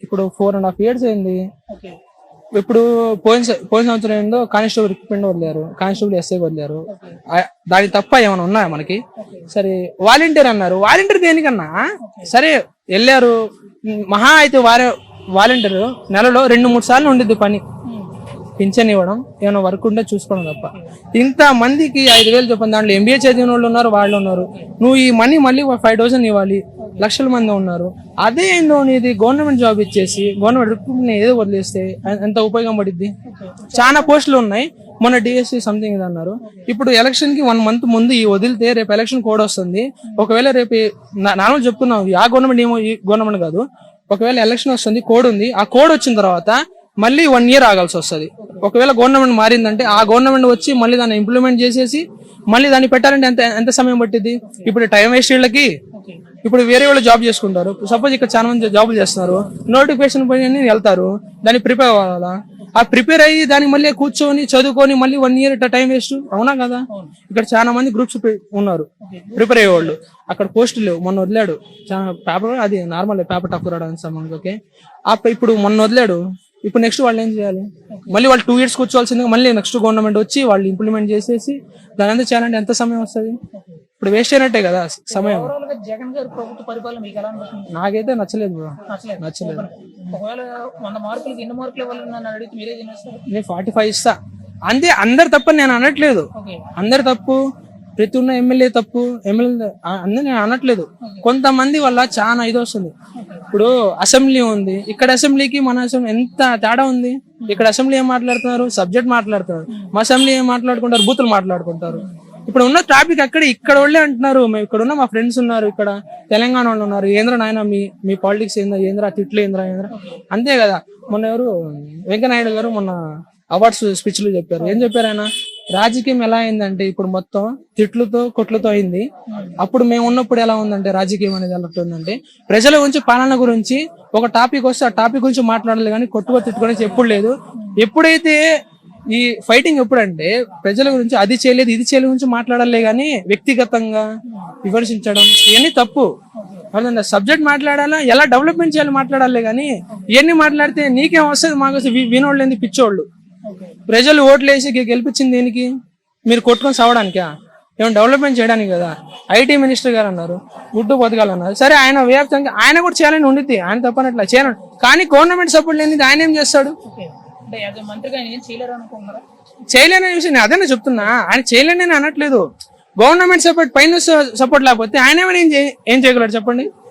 ఇప్పుడు 4.5 years అయింది. ఇప్పుడు పోయిన సంవత్సరం ఏందో కానిస్టేబుల్ రిక్రూట్మెంట్ వదిలేరు, కానిస్టేబుల్ ఎస్ఐ వదిలేరు. దాని తప్ప ఏమైనా ఉన్నాయా మనకి? సరే వాలంటీర్ అన్నారు, వాలంటీర్ దేనికన్నా? సరే వెళ్ళారు, మహా అయితే వాలంటీర్ నెలలో 2-3 సార్లు ఉండిద్ది పని, పింఛన్ ఇవ్వడం, ఏమైనా వర్క్ ఉంటే చూసుకోవడం తప్ప. ఇంత మందికి 5,000 చెప్పండి, దాంట్లో ఎంబీఏ చదివిన వాళ్ళు ఉన్నారు, వాళ్ళు ఉన్నారు. నువ్వు ఈ మనీ మళ్ళీ 5,000 ఇవ్వాలి, లక్షల మంది ఉన్నారు. అదే ఏందో నీది గవర్నమెంట్ జాబ్ ఇచ్చేసి గవర్నమెంట్ రిక్రూట్మెంట్ ఏదో వదిలేస్తే ఎంత ఉపయోగం పడిద్ది? చాలా పోస్టులు ఉన్నాయి. మొన్న డిఎస్సి సంథింగ్ ఇది అన్నారు. ఇప్పుడు ఎలక్షన్ కి 1 month ముందు ఈ వదిలితే రేపు ఎలక్షన్ కోడ్ వస్తుంది. ఒకవేళ రేపు నార్మల్ చెప్తున్నావు, ఆ గవర్నమెంట్ ఏమో ఈ గవర్నమెంట్ కాదు, ఒకవేళ ఎలక్షన్ వస్తుంది, కోడ్ ఉంది, ఆ కోడ్ వచ్చిన తర్వాత మళ్ళీ 1 year ఆగాల్సి వస్తుంది. ఒకవేళ గవర్నమెంట్ మారిందంటే ఆ గవర్నమెంట్ వచ్చి మళ్ళీ దాన్ని ఇంప్లిమెంట్ చేసేసి మళ్ళీ దాన్ని పెట్టాలంటే ఎంత సమయం పట్టింది? ఇప్పుడు టైం వేస్ట్ వీళ్ళకి. ఇప్పుడు వేరే వాళ్ళు జాబ్ చేసుకుంటారు. సపోజ్ ఇక్కడ చాలా మంది జాబులు చేస్తున్నారు, నోటిఫికేషన్ పైన వెళ్తారు, దాన్ని ప్రిపేర్ అవ్వాలా? ఆ ప్రిపేర్ అయ్యి దానికి మళ్ళీ కూర్చొని చదువుకొని మళ్ళీ 1 year టైం వేస్ట్, అవునా కదా? ఇక్కడ చాలా మంది గ్రూప్స్ ఉన్నారు ప్రిపేర్ అయ్యేవాళ్ళు, అక్కడ పోస్టులు లేవు. మొన్న వదిలాడు చాలా పేపర్, అది నార్మల్ పేపర్ టఫ్ రావడానికి సంబంధం. ఓకే, ఇప్పుడు మొన్న వదిలాడు. ఇప్పుడు నెక్స్ట్ వాళ్ళు ఏం చేయాలి? మళ్ళీ వాళ్ళు 2 years కూర్చోవాల్సింది, మళ్ళీ నెక్స్ట్ గవర్నమెంట్ వచ్చి వాళ్ళు ఇంప్లిమెంట్ చేసేసి దాని అంతా చేయాలంటే ఎంత సమయం వస్తుంది? ఇప్పుడు వేస్ట్ అయినట్టే కదా సమయం. జగన్ గారి ప్రభుత్వ పరిపాలన మీకు ఎలా అనిపిస్తుంది? నాకైతే నచ్చలేదు బ్రో, నచ్చలేదు. ఒకవేళ 100 మార్కులకి ఎన్ని మార్కులు ఇవ్వాలని నన్ను అడిగితే మీరే చేస్తారు? నేను 45 ఇస్తా అంతే. అందరు తప్ప నేను అనట్లేదు, అందరు తప్పు, ప్రతి ఉన్న ఎమ్మెల్యే తప్పు, ఎమ్మెల్యే అందరూ నేను అనట్లేదు. కొంతమంది వల్ల చాలా ఇది వస్తుంది. ఇప్పుడు అసెంబ్లీ ఉంది, ఇక్కడ అసెంబ్లీకి మన అసెంబ్లీ ఎంత తేడా ఉంది. ఇక్కడ అసెంబ్లీ ఏం మాట్లాడుతున్నారు, సబ్జెక్ట్ మాట్లాడుతున్నారు. మా అసెంబ్లీ ఏం మాట్లాడుకుంటారు, బూతులు మాట్లాడుకుంటారు. ఇప్పుడు ఉన్న ట్రాఫిక్ అక్కడ ఇక్కడ వాళ్ళే అంటున్నారు. మేము ఇక్కడ ఉన్న మా ఫ్రెండ్స్ ఉన్నారు, ఇక్కడ తెలంగాణ వాళ్ళు ఉన్నారు, ఏంద్ర నాయన మీ పాలిటిక్స్ ఏంద్రా, తిట్లు ఏంద్రా అంతే కదా. మొన్న ఎవరు వెంకయ్యనాయుడు గారు మొన్న అవార్డ్స్ స్పీచ్లు చెప్పారు. ఏం చెప్పారు ఆయన? రాజకీయం ఎలా అయిందంటే ఇప్పుడు మొత్తం తిట్లతో కొట్లతో అయింది. అప్పుడు మేము ఉన్నప్పుడు ఎలా ఉందంటే రాజకీయం అనేది ఎలా ఉందంటే ప్రజల గురించి, పాలన గురించి ఒక టాపిక్ వస్తే ఆ టాపిక్ గురించి మాట్లాడాలి కానీ కొట్టుకో తిట్టుకోవడానికి ఎప్పుడు లేదు. ఎప్పుడైతే ఈ ఫైటింగ్ ఎప్పుడంటే ప్రజల గురించి అది చేయలేదు ఇది చేయలేదు గురించి మాట్లాడాలి కానీ వ్యక్తిగతంగా విమర్శించడం ఇవన్నీ తప్పు. సబ్జెక్ట్ మాట్లాడాలా, ఎలా డెవలప్మెంట్ చేయాలి మాట్లాడాలి కానీ ఇవన్నీ మాట్లాడితే నీకేం వస్తుంది, మాకు వస్తుంది. వినోళ్ళు ఏంది పిచ్చోళ్ళు. ప్రజలు ఓట్లు వేసి గెలిపించింది దేనికి? మీరు కొట్టుకొని సావడానికా? ఏమైనా డెవలప్మెంట్ చేయడానికి కదా. ఐటీ మినిస్టర్ గారు అన్నారు, గుడ్డు బతకాలు అన్నారు. సరే ఆయన వ్యాప్తంగా ఆయన కూడా చేయాలని ఉండిద్ది, ఆయన తప్పనట్లా చేయను. కానీ గవర్నమెంట్ సపోర్ట్ లేనిది ఆయన ఏం చేస్తాడు? చేయలేని విషయం నేను అదే చెప్తున్నా. ఆయన చేయలేని నేను అనట్లేదు. గవర్నమెంట్ సపోర్ట్ పైన సపోర్ట్ లేకపోతే ఆయన ఏమైనా ఏం చేయగలరు చెప్పండి?